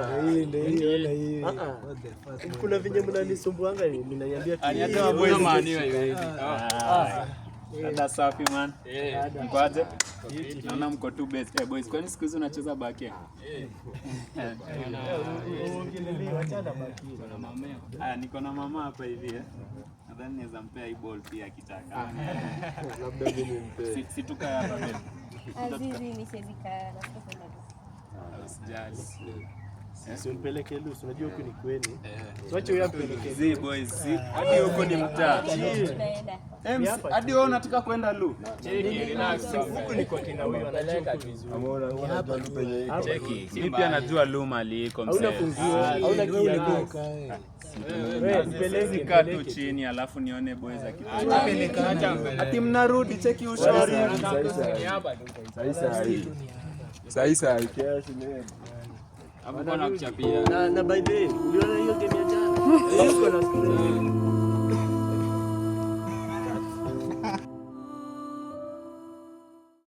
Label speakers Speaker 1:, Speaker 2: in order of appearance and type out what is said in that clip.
Speaker 1: nakwambia. Hii. Kuna vinye mnanisumbuanga mnaniambia
Speaker 2: dada safi man. Mkwaje? Naona mko tu best boys. Kwani siku hizi unacheza baki? Niko na mama hapa hivi nadhani naweza mpea hii ball pia akitaka.
Speaker 1: Labda mimi nimpe.
Speaker 2: Situka hapa mbele.
Speaker 3: Azizi ni sezika na kwenda.
Speaker 2: Usijali.
Speaker 1: Sisi unipeleke Lucy, unajua huko ni kwenu. Tuache huyo apeleke.
Speaker 2: Zi boys, hadi huko ni mtaa.
Speaker 3: Tunaenda.
Speaker 2: Hadi wewe unataka kwenda Lu?
Speaker 1: Cheki, relax. Huko ni kwa kina huyo anacheka vizuri.
Speaker 4: Ameona hapa Lu penye iko.
Speaker 2: Cheki. Mimi pia najua Lu mali iko mzee.
Speaker 1: Hauna funguo, hauna kiatu. Wewe nipeleke
Speaker 2: tu chini alafu nione boys akipeleka. Ati mnarudi cheki ushauri.
Speaker 4: Sasa kesho ni
Speaker 2: Hapo kuna kuchapia.
Speaker 1: Na by the way, uliona hiyo game ya jana? Yuko na